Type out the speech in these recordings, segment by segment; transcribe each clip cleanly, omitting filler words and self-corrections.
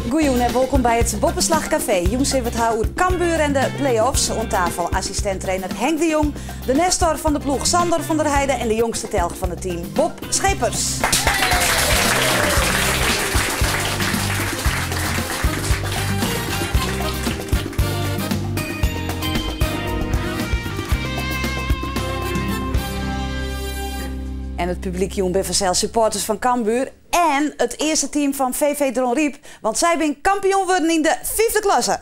Goeien en welkom bij het Boppenslag Café. Jongens heeft het houden Cambuur en de play-offs. Aan tafel assistent-trainer Henk de Jong, de nestor van de ploeg Sander van der Heijden en de jongste telg van het team Bob Schepers. En het publiek jong bij vanzelf supporters van Cambuur en het eerste team van VV Dronriep, want zij zijn kampioen worden in de 5e klasse.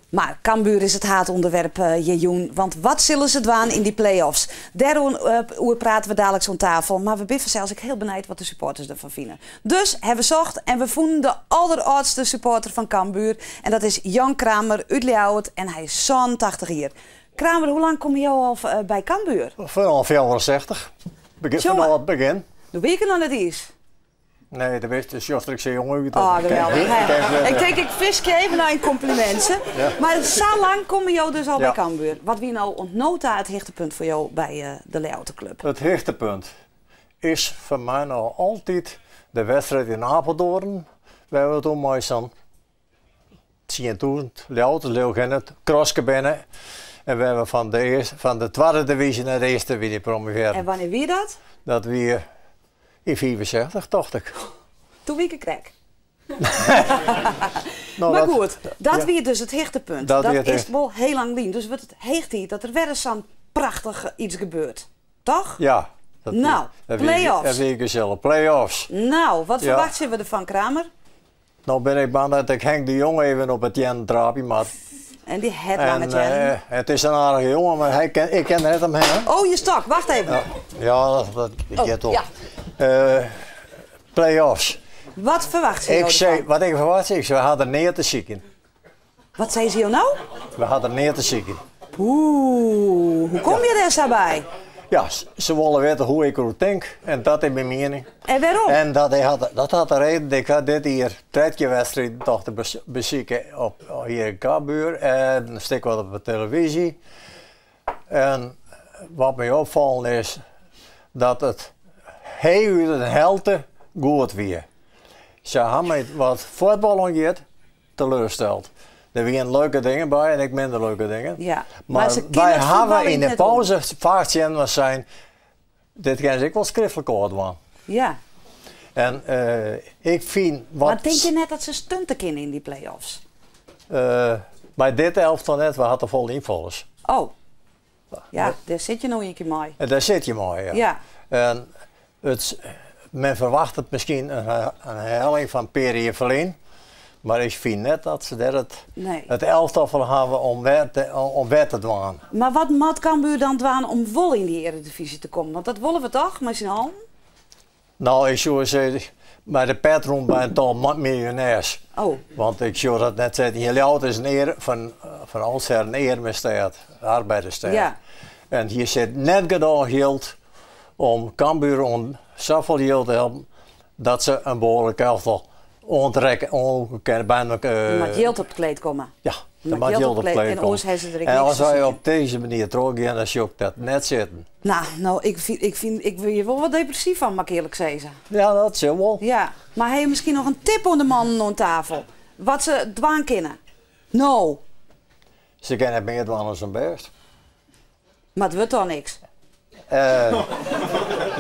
Maar Cambuur is het haatonderwerp, Jejoen. Want wat zullen ze doen in die play-offs? Daarom praten we dadelijk zo'n tafel. Maar we biffen zelfs heel benieuwd wat de supporters ervan vinden. Dus hebben we zocht en we vonden de alleroudste supporter van Cambuur. En dat is Jan Kramer uit Leeuwarden. En hij is zo'n 80 jaar. Kramer, hoe lang kom je al bij Cambuur? Vanaf 64. Vanaf het begin. Doe weet je nog net iets? Nee, dat wist dus Jostrikse jongen. Oh, geweldig. Ik denk, ik viske even naar een complimentje. Ja. Maar zo lang kom je dus al bij Cambuur. Wat wie nou ontnota het hoogtepunt voor jou bij de Leeuwarden Club? Het hoogtepunt is voor mij nou altijd de wedstrijd in Apeldoorn. Waar we toen mooi zijn. 10.000 Leeuwarden, Leeuwarden, Kroske binnen. En we hebben van de tweede divisie naar de eerste divisie promoveren. En wanneer wie dat? Dat we in 65, dacht ik. Toen wie ik krek. Nou, maar goed, dat weer dus het hoogtepunt. Dat is wel heel lang lien. Dus wordt het heegt hier dat er weer eens zo'n prachtig iets gebeurt. Toch? Ja. Nou, play-offs. Dat weet ik zelf, play-offs. Nou, wat verwacht je ervan, Kramer? Nou ben ik bang dat ik Henk de Jong even op het jen drapje maar. En die het lange jen. Het is een aardige jongen, maar ik ken het hem. Hè? Oh, je stok, wacht even. Ja, dat get op. Ja. Play-offs. Wat verwacht je? Wat ik verwacht, we hadden neer te zieken. Wat zei ze nou? We hadden neer te zieken. Oeh, hoe kom je daar daarbij? Ja, ze willen weten hoe ik erover denk en dat is mijn mening. En waarom? En dat had de reden, ik had dit hier tredje wedstrijd toch te bezieken hier in Cambuur en een stuk wat op de televisie. En wat mij opvalt is dat het heel de helte goed weer. Ze hebben mij wat voetbal aangeeft teleurgesteld. Er waren leuke dingen bij en ik minder leuke dingen. Ja, maar wij hebben in de pauze vaak zijn, dit gaan ze ook wel schriftelijk uitdoen. Ja. En ik vind wat. Maar denk je net dat ze stunten kunnen in die play-offs? Bij dit elftal net, we hadden vol invallers. Oh. Ja, daar zit je nog een keer mooi. En daar zit je mooi, ja. Ja. En men verwacht het misschien een herhaling van periode verleden. Maar ik vind net dat ze het elftal van hebben om weer te doen. Maar wat moet Cambuur dan doen om wel in die Eredivisie te komen? Want dat willen we toch, met z'n allen? Nou, ik zou zeggen, bij de patroon bij een tal miljonairs. Oh. Want ik zou dat net zeggen, heel oud is een eer van oudsher een eermestaat, arbeiderstaat. Ja. En hier zit net genoeg geld om Cambuur om zoveel geld te helpen dat ze een behoorlijk elftal ontrekken, bijna. Maar geld op het kleed komen. Ja, dat mag geld op het kleed komen. En als wij op deze manier teruggaan, dan zou ik dat net zitten. Nou, ik wil je wel wat depressief van, mag ik eerlijk zeggen. Ja, dat zou wel. Ja, maar heb je misschien nog een tip aan de mannen aan tafel? Wat ze dwaan kunnen? Nou. Ze kennen meer doen dan zijn best. Maar het wordt toch niks? Nou,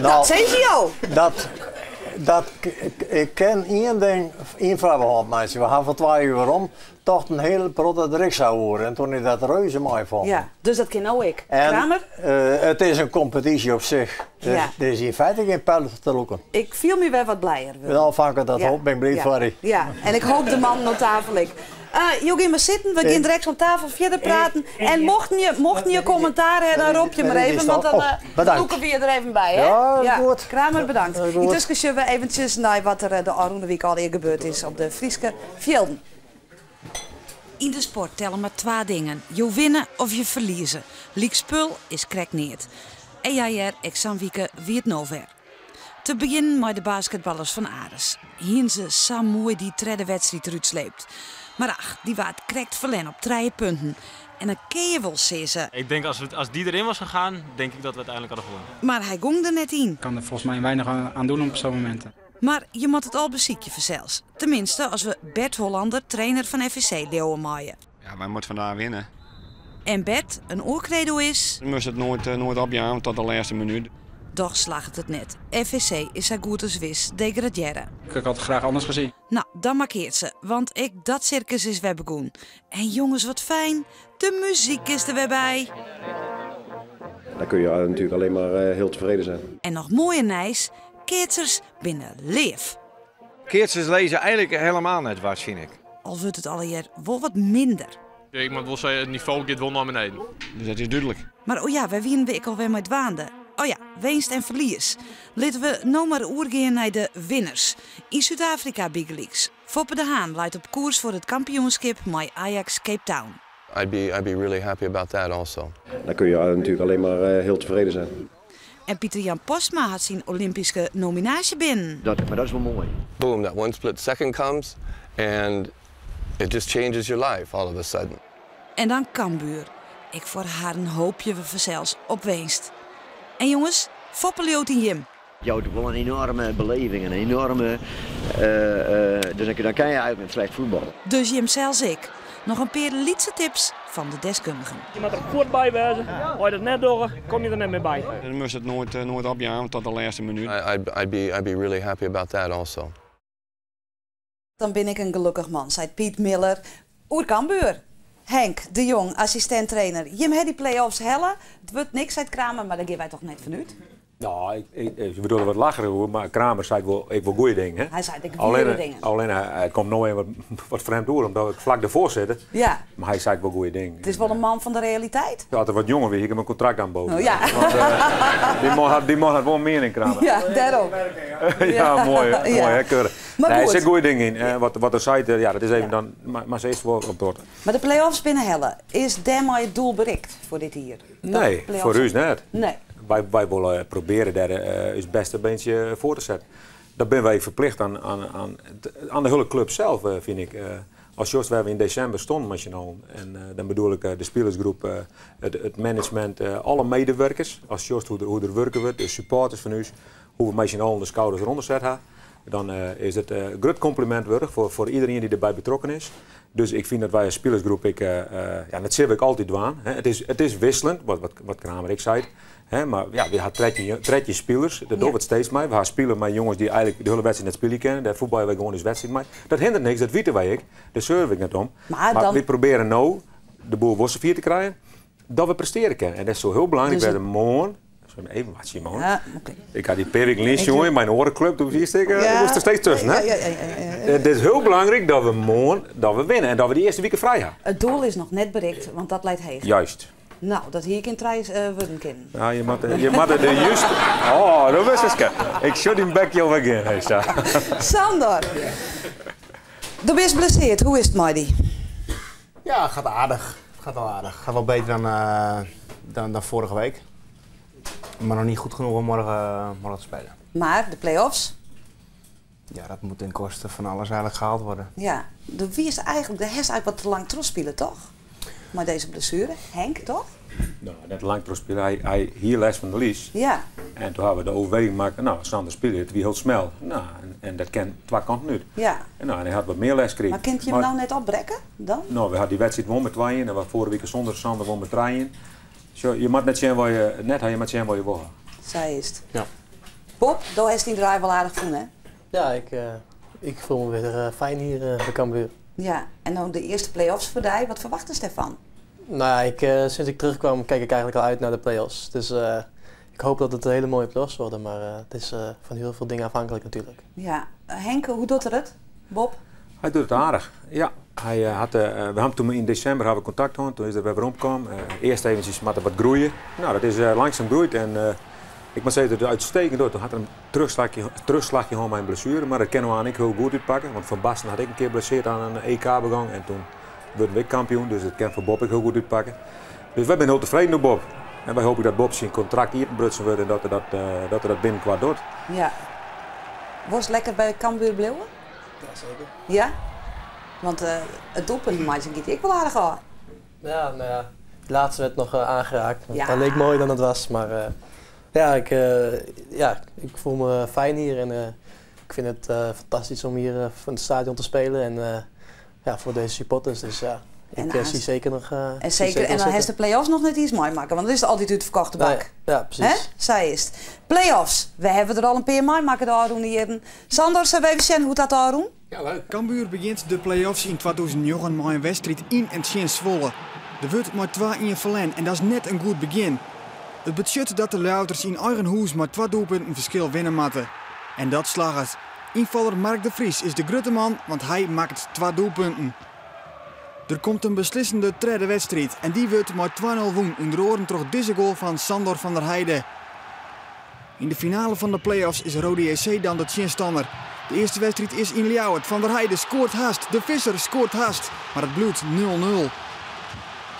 dat zei ze jou. Ik ken één ding, één vraag gehad, mensen. We gaan voor 2 uur om, toch een hele protte druk zou horen. En toen ik dat reuze mooi vond. Ja, dus dat ken ook ik. Kramer? Het is een competitie op zich. Dus ja. Er is in feite geen pijl te loeken. Ik viel me weer wat blijer. Nou, vaak dat hoop, ben ik blij voor je. Ja, en ik hoop de man aan tafel ik. Jogie, maar zitten, we gaan direct aan tafel verder praten. En mochten je commentaar hebben, dan roep je maar even, want dan zoeken we je er even bij. Hè? Ja, goed. Kramer, bedankt. Intussen zullen we eventjes naar wat er de afgelopen week al gebeurd is op de Frieske velden. In de sport tellen maar 2 dingen. Je winnen of je verliezen. Liek spul is krek niet. En jij examwieken wie het nou weer. Te beginnen met de basketballers van Ares. Hier ze Sam die 3e wedstrijd eruit sleept. Maar ach, die waard krekt verlen op 3 punten. En een kevel, zei ze. Ik denk als die erin was gegaan, denk ik dat we uiteindelijk hadden gewonnen. Maar hij ging er net in. Ik kan er volgens mij weinig aan doen op zo'n momenten. Maar je moet het al beziekje verzels. Tenminste, als we Bert Hollander, trainer van FVC, leeuwen maaien. Ja, wij moeten vandaag winnen. En Bert, een oorcredo is... We moeten het nooit opjagen tot de laatste minuut. Doch slaagt het net. FVC is zo goed als wis degraderen. Ik had het graag anders gezien. Nou, dan markeert ze, want dat circus is weer begonnen. En jongens, wat fijn, de muziek is er weer bij. Daar kun je natuurlijk alleen maar heel tevreden zijn. En nog mooier nijs, keertsers binnen leef. Keertsers lezen eigenlijk helemaal net wat, vind ik. Al wordt het alweer wel wat minder. Ja, ik moet wel zeggen, het niveau gaat wel naar beneden. Dus dat is duidelijk. Maar oh ja, wij winnen week alweer met waanden. Oh ja, winst en verlies. Laten we nou maar oergaan naar de winners. In Zuid-Afrika Big Leagues. Foppe de Haan leidt op koers voor het kampioenschap met Ajax Cape Town. I'd be really happy about that also. Daar kun je natuurlijk alleen maar heel tevreden zijn. En Pieter-Jan Postma had zijn Olympische nominatie binnen. Maar dat is wel mooi. Boom, that one split second comes and it just changes your life all of a sudden. En dan Cambuur. Ik voor haar een hoopje we verzels op winst. En jongens, Foppe leeuwt in Jim. Ja, het is wel een enorme beleving, een enorme... dus dan kan je uit met slecht voetbal. Dus Jim zelfs ik. Nog een paar lietse tips van de deskundigen. Je moet er goed bij wezen. Als je dat net doet, kom je er net meer bij. We moeten het nooit opjagen tot de laatste minuut. I'd be really happy about that also. Dan ben ik een gelukkig man, zei Piet Miller. Oer Cambuur. Henk de Jong, assistent-trainer. Jim had die play-offs helle. Het wordt niks uit Kramer, maar daar geven wij toch net vanuit. Nou, je bedoelde wat lachen, maar Kramer zei ik wil goede dingen. Hè? Hij zei ik goede dingen. Alleen hij komt nog even wat vreemd door, omdat ik vlak ervoor zit. Ja. Maar hij zei wel goede dingen. Het is wel een man van de realiteit. Als er wat jonger weer, ik heb een contract aanboden. Oh, ja. Want, die man had wel meer in Kramer. Ja, daarom. Ja, mooi, Ja. mooi hè, keurig. Maar nee, er goed. zit goede dingen in. Wat er zei, ja, dat is even dan, maar ze is wel op door. Maar de play-offs binnen helle, is daarmee het doel bereikt voor dit hier? Nee, voor u net. Nee. Wij willen proberen daar het beste beentje voor te zetten. Dat ben wij verplicht aan de hele club zelf, vind ik. Als Jos we in december stonden met je nou, en dan bedoel ik de spelersgroep, het management, alle medewerkers. Als Jos hoe er werken wordt, de supporters van u, hoe we met je nou de schouders eronder zetten. Dan is het een groot compliment waardig voor iedereen die erbij betrokken is. Dus ik vind dat wij als spelersgroep, dat zie ik altijd doen. Het is wisselend, wat Kramer ik zei. Maar ja, we hebben 13 spelers, dat doen we het steeds mee. We gaan spelen met jongens die eigenlijk de hele wedstrijd net spelen kennen. Daar voetballen wij gewoon eens wedstrijd mee. Dat hindert niks, dat weten wij ik. Daar surf ik net om. Maar we proberen nou de boel worstenvier te krijgen, dat we presteren kunnen. En dat is zo heel belangrijk bij de morgen. Even wat, Simon. Ja, okay. Ik had die Perik Lins, jongen, in mijn orenclub, toen zie je ik moest er steeds tussen. Hè? Ja. Het is heel belangrijk dat we morgen winnen en dat we die eerste weken vrij hebben. Het doel is nog net bereikt, want dat leidt heen. Juist. Nou, dat hier in Trijs worden kennen. Ja, je moet het juist. Oh, dat was het. Ik shoot die back jou again. Sander, du bent blesseerd. Hoe is het, Marty? Ja, gaat aardig. Gaat wel aardig. Gaat wel beter dan vorige week. Maar nog niet goed genoeg om morgen te spelen. Maar de play-offs? Ja, dat moet ten koste van alles eigenlijk gehaald worden. Ja, de hest eigenlijk wat te lang terugspelen, toch? Maar deze blessure, Henk, toch? Nou, net lang terugspelen. Hij hier les van de lies. Ja. En toen hebben we de overweging gemaakt, nou, Sander speelt het wie heel snel. Nou, en dat kan 2 kanten uit. Ja. En hij had wat meer les gekregen. Maar kunt je hem nou net opbrekken dan? Nou, we hadden die wedstrijd won met 2 en we vorige week zonder Sander won met 3. Zo, je moet net zien waar je wil. Zij is het. Ja. Bob, daar heeft die draai wel aardig van, hè? Ja, ik voel me weer fijn hier bij Cambuur. Ja, en dan de eerste play-offs voor jou. Wat verwachten ze ervan? Nou ja, sinds ik terugkwam kijk ik eigenlijk al uit naar de play-offs. Dus ik hoop dat het een hele mooie play-offs worden, maar het is van heel veel dingen afhankelijk natuurlijk. Ja, Henk, hoe doet er het? Bob? Hij doet het aardig, ja. We hadden toen in december hebben we contact gehad, toen is er weer omgekomen. Eerst eventjes wat groeien. Nou, dat is langzaam groeit en ik moet zeggen dat het uitstekend door. Toen had hij een terugslagje van mijn blessure, maar dat kennen we aan ik heel goed uitpakken. Want Van Basten had ik een keer geblesseerd aan een EK-begang en toen werden we kampioen, dus dat kan voor Bob ik heel goed uitpakken. Dus wij zijn heel tevreden door Bob. En wij hopen dat Bob zijn contract hier brutsen wordt en dat hij dat binnenkort doet. Ja. Was het lekker bij Cambuur blijven? Ja, zeker. Ja? Want het doelpunt maakt ik wel aardig aan. Ja, nou ja, de laatste werd nog aangeraakt. Ja. Dat leek mooier dan het was, maar ja, ik voel me fijn hier en ik vind het fantastisch om hier van het stadion te spelen en ja, voor deze supporters. Dus ja, ik zie zeker nog. En zeker, en dan heeft de play-offs nog net iets mooi maken, want dan is het altijd uit de verkochte bak. Nee, ja, precies. Zij is het. Play-offs, we hebben er al een paar mooi maken daar doen hier. Sander, zullen we even zien hoe dat daar doen? Ja, leuk. Cambuur begint de play-offs in 2009 met een wedstrijd in en tegen Zwolle. Er wordt maar 2-1 verlen en dat is net een goed begin. Het betekent dat de Luiters in eigen huis maar 2 doelpunten verschil winnen moeten. En dat slaagt het. Invaller Mark de Vries is de grote man, want hij maakt 2 doelpunten. Er komt een beslissende derde wedstrijd en die wordt maar 2-0 woen onder oren door deze goal van Sandor van der Heijden. In de finale van de play-offs is Rode JC dan de tegenstander. De eerste wedstrijd is in Ljouwert. Van der Heijden scoort haast, de Visser scoort haast, maar het bloedt 0-0.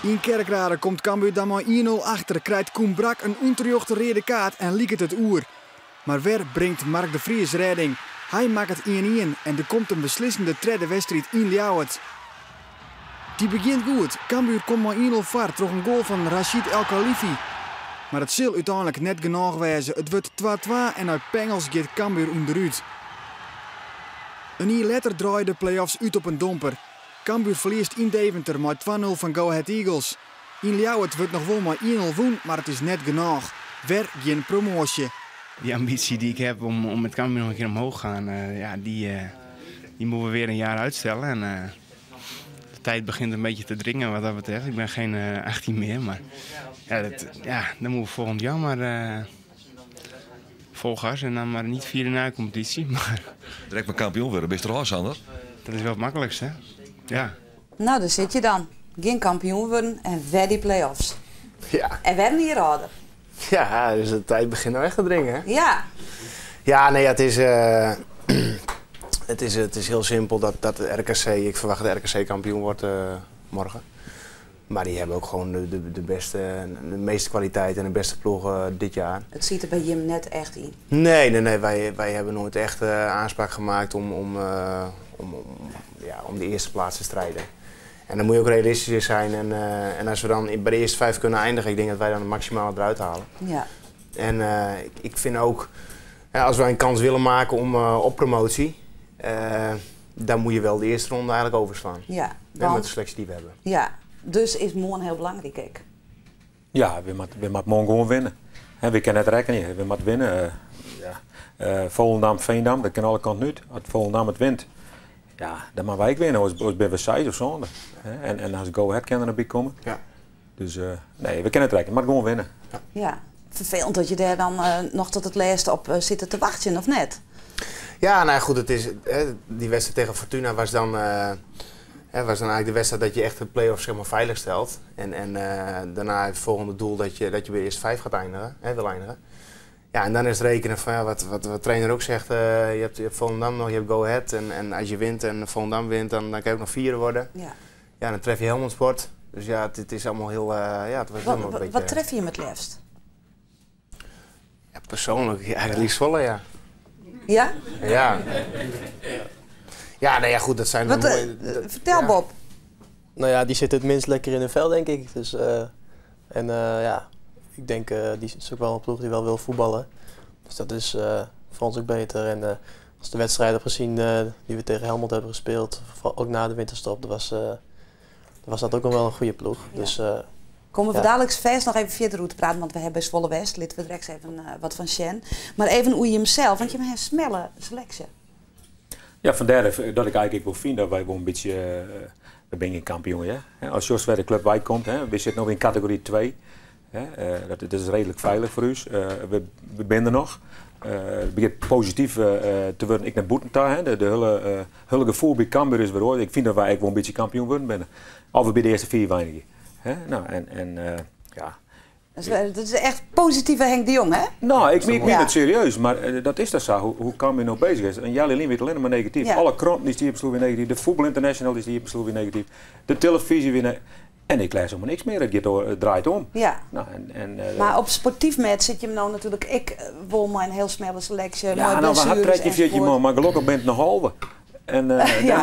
In Kerkrade komt Cambuur dan maar 1-0 achter, krijgt Koen Brak een onterjochte rode kaart en liekt het oer. Maar weer brengt Mark de Vries redding. Hij maakt het 1-1 en er komt een beslissende derde wedstrijd in Ljouwert. Die begint goed. Cambuur komt maar 1-0 voor door een goal van Rashid El Khalifi. Maar het zal uiteindelijk net genoeg wezen. Het wordt 2-2 en uit pengels gaat Cambuur onderuit. Een jaar later draaien de play-offs uit op een domper. Cambuur verliest in Deventer met 2-0 van Go Ahead Eagles. In Ljouwert wordt nog wel maar 1-0 woen, maar het is net genoeg. Weer geen promotie. Die ambitie die ik heb om met Cambuur nog een keer omhoog te gaan, die moeten we weer een jaar uitstellen. En, de tijd begint een beetje te dringen wat dat betreft. Ik ben geen 18 meer, maar dan moeten we volgend jaar maar vol gas en dan maar niet vieren na de competitie. Maar direct maar kampioen worden, ben je toch al, Sander? Dat is wel het makkelijkste, hè? Ja. Nou, daar zit je dan. Geen kampioen worden en weer die play-offs. Ja. En werden hier ouder. Ja, dus de tijd begint nou echt te dringen. Hè? Ja. Ja, nee, het is heel simpel dat de RKC, ik verwacht dat de RKC kampioen wordt morgen. Maar die hebben ook gewoon de meeste kwaliteit en de beste ploeg dit jaar. Het ziet er bij Jim net echt in. Nee, wij hebben nooit echt aanspraak gemaakt om de eerste plaats te strijden. En dan moet je ook realistisch zijn en als we dan bij de eerste 5 kunnen eindigen, ik denk dat wij dan het maximale eruit halen. Ja. En ik vind ook, als wij een kans willen maken op promotie, dan moet je wel de eerste ronde eigenlijk overslaan. Ja, met de selectie die we hebben. Ja, dus is morgen heel belangrijk, ik. Ja, we moeten morgen gewoon winnen. We kunnen het rekken, we moeten winnen. Volendam, Veendam, dat kan alle kanten uit. Als Volendam het wint, ja, dan moeten wij ook winnen, als bij we 6 of zo. En als Go Ahead kan er bij komen. Ja. Dus nee, we kunnen het rekken, maar gewoon winnen. Ja, vervelend dat je daar dan nog tot het laatste op zit te wachten, of net? Ja, nou goed, het is, die wedstrijd tegen Fortuna was dan eigenlijk de wedstrijd dat je echt de play-offs zeg maar, veilig stelt. En daarna het volgende doel dat je bij de eerste 5 gaat eindigen, wil eindigen. Ja, en dan is het rekenen van wat de trainer ook zegt, je hebt Volendam nog, je hebt Go Ahead. En als je wint en Volendam wint, dan kan je ook nog 4e worden. Ja. Ja, dan tref je Helmond Sport. Dus ja, het is allemaal heel, het wordt helemaal een beetje... Wat tref je hem het liefst? Ja, persoonlijk, eigenlijk liefst Zwolle, ja. Ja? Ja. Ja, nou ja, goed, dat zijn... Vertel Bob. Nou ja, die zit het minst lekker in hun vel, denk ik. Dus, ik denk, die is ook wel een ploeg die wel wil voetballen. Dus dat is voor ons ook beter. En als de wedstrijd heb gezien die we tegen Helmond hebben gespeeld, ook na de winterstop, was dat ook nog wel een goede ploeg. Ja. Dus, komen we dadelijk vers nog even via de route praten, want we hebben bij Zwolle West, laten we direct even wat van Sjen. Maar even hoe je hem zelf, want je hebt een snelle selectie. Ja, vandaar dat ik eigenlijk wil vinden dat wij wel een beetje, we zijn geen kampioen. Ja? Als Jos bij de club bij komt, we zitten nog in categorie 2. Dat is redelijk veilig voor ons. We zijn er nog. Het begint positief te worden. Ik naar Boetentaar, de hele gevoel bij Cambuur is weer. Ik vind dat wij eigenlijk wel een beetje kampioen worden binnen. Of we bij de eerste 4 weinigen. Nou, ja. Dat is echt positieve Henk de Jong, hè? Nou, ik meen het serieus, maar dat is dat zo. Hoe Cambuur nou bezig is? En Jali weet alleen maar negatief. Ja. Alle kranten is die besloten weer negatief. De Voetbal International is die besloten weer negatief. De televisie weer negatief. En ik lees helemaal niks meer, het draait om. Ja. Nou, maar op sportief met zit je hem nou natuurlijk, ik wil maar een heel snelle selectie. Ja, nou, we trek je man, maar gelukkig bent het nog halve. En,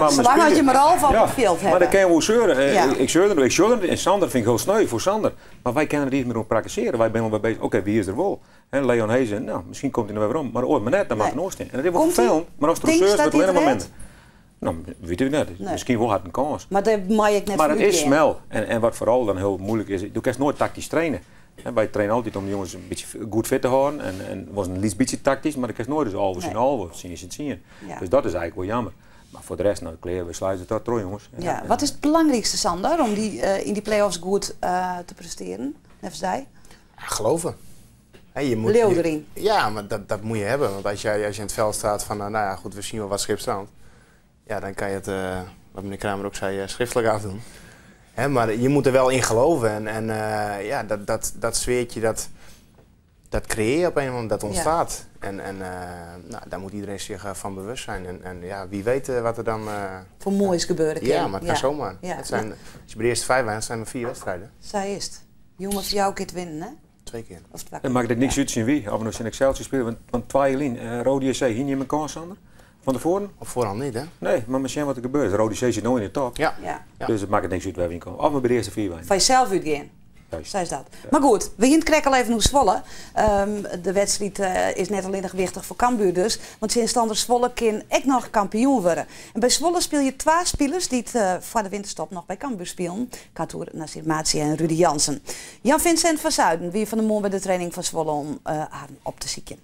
zolang had je maar half op het veld hebben. Maar dan kan je wel zeuren. Ja. Ik zeurde en Sander vind ik heel sneu voor Sander. Maar wij kunnen er niet meer op praktiseren. Wij zijn wel bezig. Oké, wie is er wel? En Leon Hezen, nou, misschien komt hij er weer om. Maar ooit maar net, dan mag het nooit staan. En dat is wel vervelend. Maar als het zeurt, dat alleen een moment. Nou, weet ik niet. Nee. Misschien wel had een kans. Maar dat mag ik net. Maar het is snel. En wat vooral dan heel moeilijk is, je kan nooit tactisch trainen. En wij trainen altijd om de jongens een beetje goed fit te houden. En was een beetje tactisch, maar ik kan nooit dus halve zien. Ja. Dus dat is eigenlijk wel jammer. Maar voor de rest, nou, we sluiten dat door, jongens. Ja. Wat is het belangrijkste, Sander, om in die play-offs goed te presteren? Net jij? Geloven. Hey, je moet, Leeuw erin. Ja, maar dat moet je hebben. Want als je in het veld staat van, nou ja, goed, we zien wel wat schipstrand. Ja, dan kan je het, wat meneer Kramer ook zei, schriftelijk afdoen. Hè, maar je moet er wel in geloven. En ja, dat sfeertje, dat creëer je op een moment, dat ontstaat. Ja. En nou, daar moet iedereen zich van bewust zijn. En ja, wie weet wat er dan... voor moois gebeuren. Ja, maar het kan zomaar. Ja. Het zijn, als je bij de eerste 5 bent, zijn er 4 wedstrijden. Zij is het. Jongens, voor jou een keer winnen, hè? 2 keer. Dan maakt het niks uit zien wie. Of we nog in Excelsior spelen. Want 2 Jelien, Rode JC, hier niet mijn kans, Sander? Van tevoren? Op voorhand niet, hè? Nee, maar misschien wat er gebeurt. Rode JC zit nooit in de top. Ja. Dus het maakt het niks uit waar we in komen. Of we bij de eerste 4 winnen. Van jezelf uitgaan. Zij is dat. Ja. Maar goed, we gaan krek al even hoe Zwolle. De wedstrijd is net alleen nog wichtig voor Cambuur dus. Want sinds Sander Zwolle kan echt nog kampioen worden. En bij Zwolle speel je 2 spelers die het voor de winterstop nog bij Cambuur spelen. Katoer, Nasir Matsi en Rudy Jansen. Jan-Vincent van Zuiden, wie van de morgen bij de training van Zwolle om op te zieken.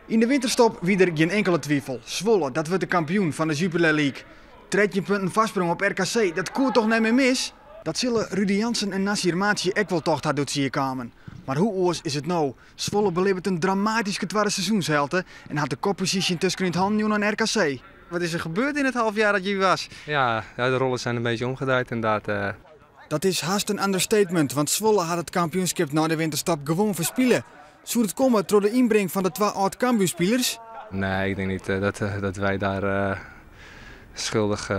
In de winterstop wie er geen enkele twijfel. Zwolle, dat wordt de kampioen van de Jupiler League. 13 punten vastsprong op RKC, dat koert toch niet meer mis? Dat zullen Rudy Jansen en Nasir Matsi ook wel toch dat doet zien komen. Maar hoe oors is het nou? Zwolle beleeft een dramatische tweede seizoenshelte en had de koppositie tussen het handen en RKC. Wat is er gebeurd in het halfjaar dat je was? Ja, de rollen zijn een beetje omgedraaid inderdaad. Dat is haast een understatement, want Zwolle had het kampioenschap na de winterstap gewoon verspillen. Zou het komen door de inbreng van de 2 oud-Cambuur-spelers? Nee, ik denk niet dat wij daar schuldig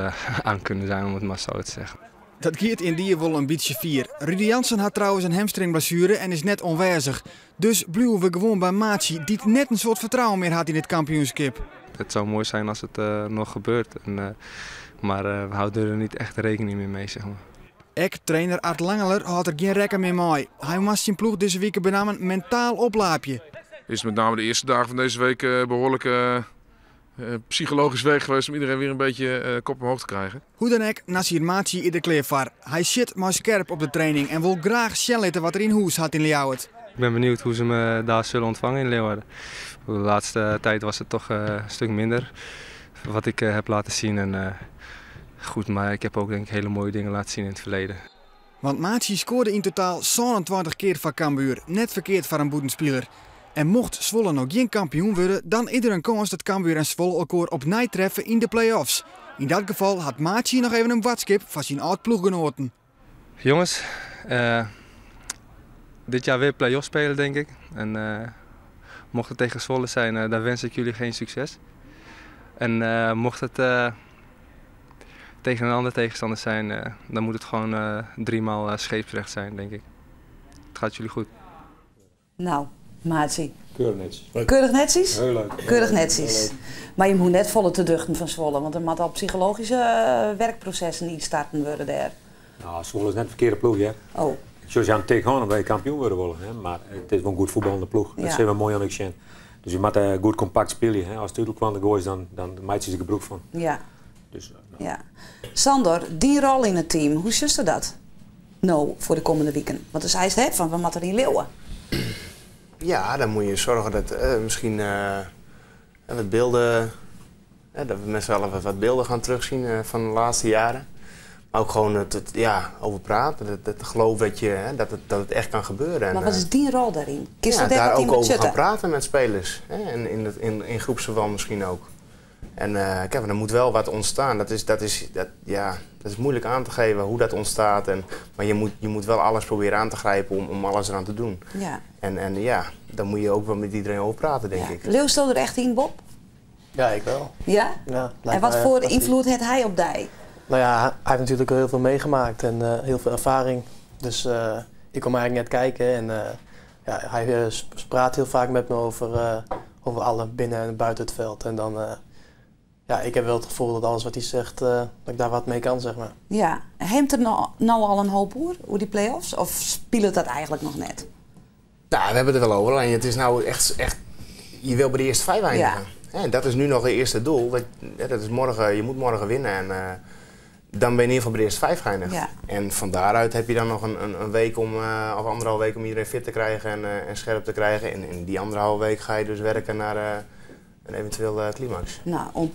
aan kunnen zijn, om het maar zo te zeggen. Dat gaat in die wel een beetje 4. Rudy Jansen had trouwens een hamstringblessure en is net onwijzig. Dus blijven we gewoon bij Matsi, die net een soort vertrouwen meer had in het kampioenschap. Het zou mooi zijn als het nog gebeurt, maar we houden er niet echt rekening meer mee, zeg maar. Trainer Art Langeler had er geen rekken meer mee. Hij moest zijn ploeg deze week benamen mentaal oplaapje. Het is met name de eerste dagen van deze week behoorlijk psychologisch week geweest om iedereen weer een beetje kop omhoog te krijgen. Hoe dan ook, Nasir Matsi in de kleervaar. Hij zit maar scherp op de training en wil graag sjellen wat er in huis had in Leeuwarden. Ik ben benieuwd hoe ze me daar zullen ontvangen in Leeuwarden. De laatste tijd was het toch een stuk minder wat ik heb laten zien. En, goed, maar ik heb ook denk ik hele mooie dingen laten zien in het verleden. Want Matsi scoorde in totaal 27 keer van Cambuur, net verkeerd voor een boetenspeler. En mocht Zwolle nog geen kampioen worden, dan is er een kans dat Cambuur en Zwolle elkaar opnieuw treffen in de play-offs. In dat geval had Matsi nog even een watskip van zijn oud-ploeggenoten. Jongens, dit jaar weer play-offs spelen denk ik. En mocht het tegen Zwolle zijn, dan wens ik jullie geen succes. En mocht het tegen een andere tegenstander zijn, dan moet het gewoon 3 maal scheepsrecht zijn, denk ik. Het gaat jullie goed. Nou, Matsi. Keurig netjes. Keurig netjes? Heel leuk. Keurig netjes. Maar je moet net volle te duchten van Zwolle, want er moet al psychologische werkprocessen niet starten worden daar. Nou, Zwolle is net een verkeerde ploeg, hè. Oh. Zoals je aan het tegenhouden bij kampioen worden willen, hè. Maar het is wel een goed voetballende ploeg. Dat zijn we mooi aan het zien. Dus je moet goed compact spelen. Hè. Als het uitkwam de is, dan maakt ze zich gebroek van. Ja. Dus, ja. Sander, die rol in het team, hoe zus je dat? Nou, voor de komende weken. Want dus hij is van we moeten erin leeuwen. Ja, dan moet je zorgen dat misschien wat beelden, dat we met z'n allen wat beelden gaan terugzien van de laatste jaren. Maar ook gewoon over praten, dat geloof dat het echt kan gebeuren. Maar wat is die rol daarin? Daar ook over gaan praten met spelers. Hè? En in groepsverband misschien ook. En kijk, er moet wel wat ontstaan. Dat is moeilijk aan te geven hoe dat ontstaat. Maar je moet wel alles proberen aan te grijpen om alles eraan te doen. Ja. En dan moet je ook wel met iedereen over praten, denk ik. Leeuw stond er echt in, Bob? Ja, ik wel. Ja? En wat voor invloed heeft hij op die? Nou ja, hij heeft natuurlijk heel veel meegemaakt en heel veel ervaring. Dus ik kom eigenlijk net kijken en hij praat heel vaak met me over alle binnen en buiten het veld. En dan ja, ik heb wel het gevoel dat alles wat hij zegt, dat ik daar wat mee kan, zeg maar. Ja, heeft er nou al een hoop hoe die play-offs? Of speelt dat eigenlijk nog net? Nou, we hebben het er wel over. Alleen het is nou echt je wil bij de eerste 5 eindigen. Ja. En dat is nu nog het eerste doel. Dat is morgen, je moet morgen winnen. En dan ben je in ieder geval bij de eerste 5 geëindigd. Ja. En van daaruit heb je dan nog een week of anderhalve week om iedereen fit te krijgen en scherp te krijgen. En in die anderhalve week ga je dus werken naar een eventueel climax. Nou, om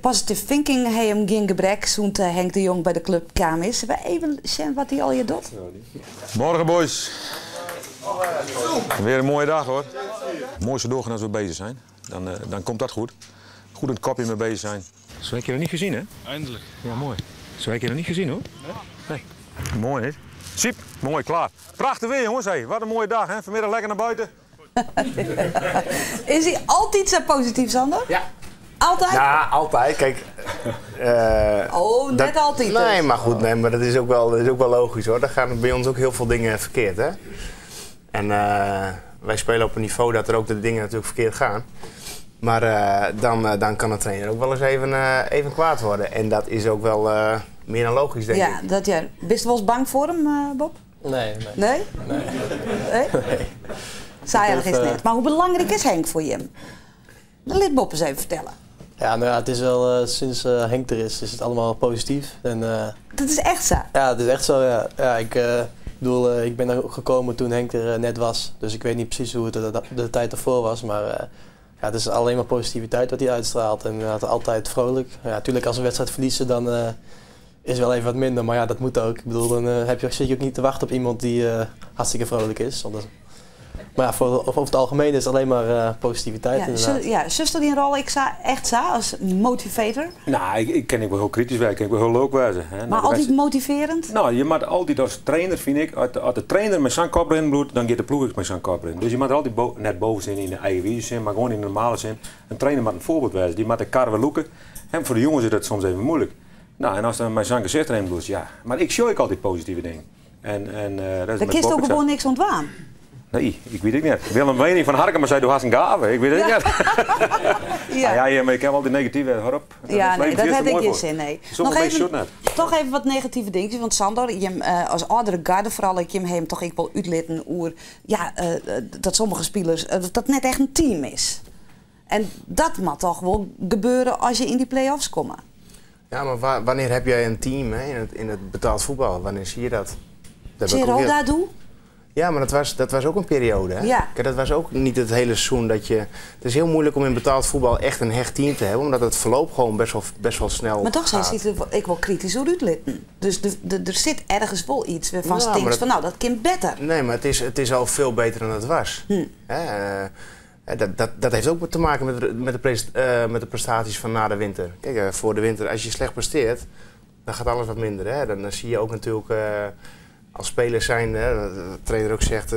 positive thinking heb hem geen gebrek. Zo'n Henk de Jong bij de club KM is. We even zien wat hij al je doet. Morgen, boys. Weer een mooie dag, hoor. Het mooiste doorgaan als we bezig zijn. Dan komt dat goed. Goed in het kopje mee bezig zijn. Zo heb je nog niet gezien, hè? Eindelijk. Ja, mooi. Zo heb je nog niet gezien, hoor. Nee. Mooi, hè? Siep, mooi, klaar. Prachtig weer, jongens. Hey, wat een mooie dag, hè? Vanmiddag lekker naar buiten. Is hij altijd zo positief, Sander? Ja. Altijd? Ja, altijd. Kijk. Net altijd. Nee, maar goed, maar dat is ook wel logisch, hoor. Daar gaan bij ons ook heel veel dingen verkeerd, hè? En wij spelen op een niveau dat er ook de dingen natuurlijk verkeerd gaan. Maar dan kan de trainer ook wel eens even kwaad worden. En dat is ook wel meer dan logisch, denk ik. Ja, dat ja. Bist je wel eens bang voor hem, Bob? Nee? Nee? Saai is net. Maar hoe belangrijk is Henk voor je? Dat liet Bob eens even vertellen. Ja, nou ja, het is wel sinds Henk er is het allemaal positief. En, dat is echt zo? Ja, het is echt zo, ja. Ja, ik ben er gekomen toen Henk er net was. Dus ik weet niet precies hoe het de tijd ervoor was. Maar ja, het is alleen maar positiviteit wat hij uitstraalt. En altijd vrolijk. Ja, natuurlijk als we een wedstrijd verliezen dan is het wel even wat minder. Maar ja, dat moet ook. Ik bedoel, dan zit je ook niet te wachten op iemand die hartstikke vrolijk is. Maar ja, over het algemeen is het alleen maar positiviteit, inderdaad. Zuster die een rol echt zo als motivator? Nou, ik ken wel heel kritisch werken, ik ben heel leuk wezen. Maar altijd motiverend? Nou, je moet altijd als trainer, vind ik, als de trainer met zijn kop erin bloedt, dan gaat de ploeg ook met zijn kop erin. Dus je moet er altijd net boven zijn in de eigen visie zin, maar gewoon in de normale zin. Een trainer moet een voorbeeld wezen, die moet de kar wel loeken. En voor de jongens is dat soms even moeilijk. Nou, en als dan met zijn gezicht erin bloedt, ja. Maar ik show altijd positieve dingen. Dan kiest ook gewoon niks ontwaan. Nee, ik weet het niet. Willem Wening van Harkema zei, doe hast een gave. Ik weet het niet. Ja, maar ik heb al die negatieve horop. Ja, nee, dat heb ik je zin, nee. Toch even wat negatieve dingen. Want Sander, als oudere garde vooral, ik hem toch ik wel uitlitten oer, dat sommige spelers, dat net echt een team is. En dat moet toch wel gebeuren als je in die play-offs komt. Ja, maar wanneer heb jij een team, hè, in het betaald voetbal? Wanneer zie je dat? Zie je Roda doen? Ja, maar dat was ook een periode. Hè? Ja. Kijk, dat was ook niet het hele seizoen dat je... Het is heel moeilijk om in betaald voetbal echt een hecht team te hebben, omdat het verloop gewoon best wel snel Maar toch ziet ik wel kritisch hoe uitlitten. Dus er zit ergens wel iets waarvan stinkt van, nou, dat kan beter. Nee, maar het is al veel beter dan het was. Dat heeft ook te maken met de prestaties van na de winter. Kijk, voor de winter, als je slecht presteert, dan gaat alles wat minder. Hè? Dan zie je ook natuurlijk... als spelers zijn, de trainer ook zegt,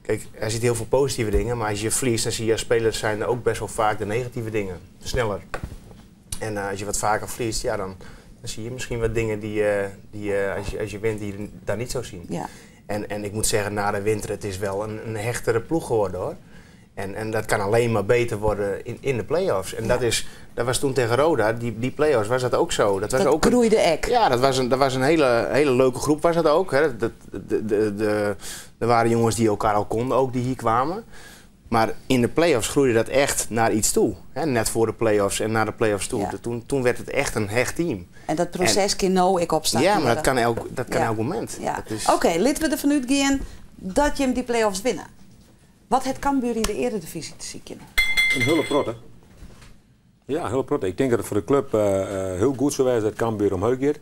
kijk, er zitten heel veel positieve dingen, maar als je verliest, dan zie je als spelers zijn ook best wel vaak de negatieve dingen, sneller. En als je wat vaker verliest, ja, dan zie je misschien wat dingen die als je wint, die je daar niet zou zien. Ja. En ik moet zeggen, na de winter, het is wel een hechtere ploeg geworden, hoor. En dat kan alleen maar beter worden in de play-offs. En dat was toen tegen Roda, die play-offs, was dat ook zo. Dat ook groeide ek. Ja, dat was een hele leuke groep, was dat ook. Hè. Er waren jongens die elkaar al konden, ook die hier kwamen. Maar in de play-offs groeide dat echt naar iets toe. Hè. Net voor de play-offs en naar de play-offs toe. Ja. Toen werd het echt een hecht team. En dat proces kan nou ik opstaan. Ja, maar dat kan elk moment. Ja. Oké, laten we ervan uitgaan dat je hem die play-offs winnen. Wat het Cambuur in de Eredivisie te zien? Een hele prot, hè? Ja, heel prot. Ik denk dat het voor de club heel goed zou zijn dat Cambuur omhoog gaat.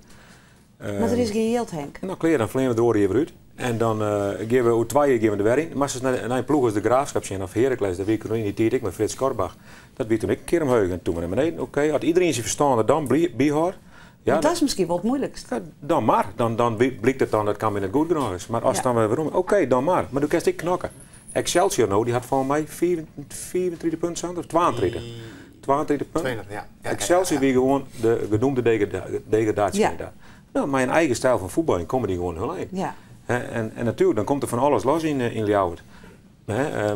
Maar er is geen geld, Henk. Nou, kleer dan vlemen we de oren even uit. En dan geven we 2 jaar de werking. Maar als naar een ploeg als de Graafschap zijn of Heracles, dat weet ik nog in die tijd, ik met Frits Korbach. Dat weet toen ik een keer omhoog en toen maar naar beneden. Oké, had iedereen zijn verstand dan bijhoor. Ja, dat is misschien wel het moeilijkste. Ja, dan maar. Dan blijkt het dan dat Cambuur net goed genoeg is. Maar als dan weer waarom? Oké, dan maar. Maar dan kan ik knokken. Excelsior nou, die had van mij 24 punten aan, of 22. 22 punten. Ja. Excelsior wie gewoon de genoemde degradatie. Ja. Nou, maar een eigen stijl van voetbal en komen die gewoon heel heen. Ja. En natuurlijk, dan komt er van alles los in Ljouwert.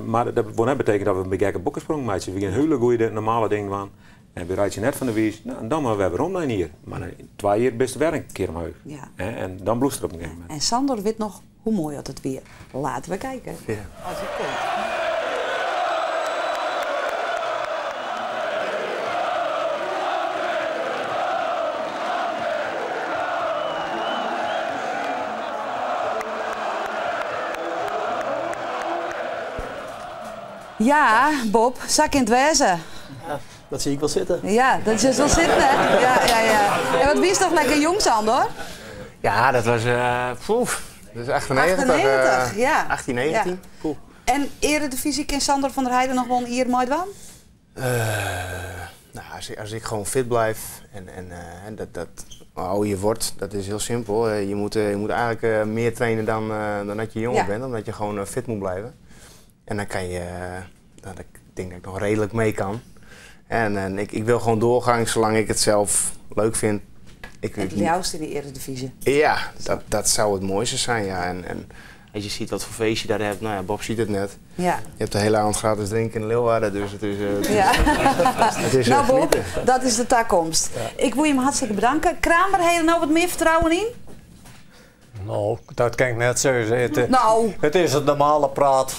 Maar dat wil net betekenen dat we een beetje bokkensprong maken. We gaan hele goede normale dingen aan. En bereid je net van de wies, nou, en dan maar weer om dan hier. Maar 2 jaar best weer een keer omhoog. Ja. En dan bloest er op een gegeven moment. En Sander weet nog hoe mooi het weer. Laten we kijken. Ja. Als het komt. Ja, Bob, zak in het wezen. Ja, dat zie ik wel zitten. Ja, dat is wel zitten, hè? Ja. En wat wie is toch lekker jong, Sander? Ja, dat was... dat is 98. Ja. 18, 19. Ja. Cool. En Eredivisie kan Sander van der Heijden nog wel hier mooi doen? Nou, als ik gewoon fit blijf en dat ouder wordt, dat is heel simpel. Je moet eigenlijk meer trainen dan dat je jonger bent, omdat je gewoon fit moet blijven. En dan kan je, ik denk dat ik nog redelijk mee kan. En ik wil gewoon doorgaan zolang ik het zelf leuk vind. Het juist in de Eredivisie. Ja, dat zou het mooiste zijn, ja. En als je ziet wat voor feestje je daar hebt, nou ja, Bob ziet het net. Ja. Je hebt de hele avond gratis drinken in Leeuwarden, dus het is... het is nou Bob, genieten. dat is de toekomst. Ja. Ik wil je hem hartstikke bedanken. Kramer, heb je er nou wat meer vertrouwen in? Nou, dat kan ik net zeggen. Nou. Het is het normale praat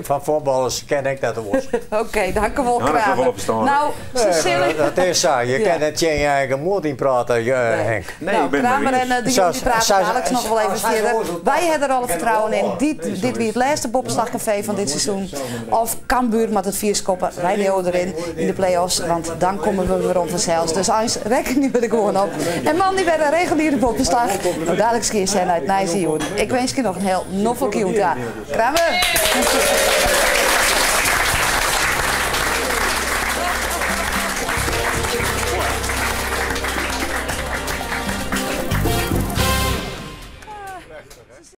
van voetballers, ken ik dat woord. Oké, dank u wel, Kramer. Nou, Cecilie. Dat is zo. Je kan het je eigen moed in praten, Henk. Nee, nou, Kramer en de jongen die praten dadelijk nog wel even verder. Wij hebben er alle vertrouwen in. Dit wie het laatste Bobbeslagcafé van dit seizoen. Of Cambuur met het vierskoppen. Wij nemen erin in de play-offs, want dan komen we weer om vanzelfs. Dus anders rek ik nu weer gewoon op. En man, die werd een reguliere Bobbeslag. Nou, dadelijk ski zijn uit Nijsjoen. Ik wens je nog een heel noffel kieuwt. Kramer!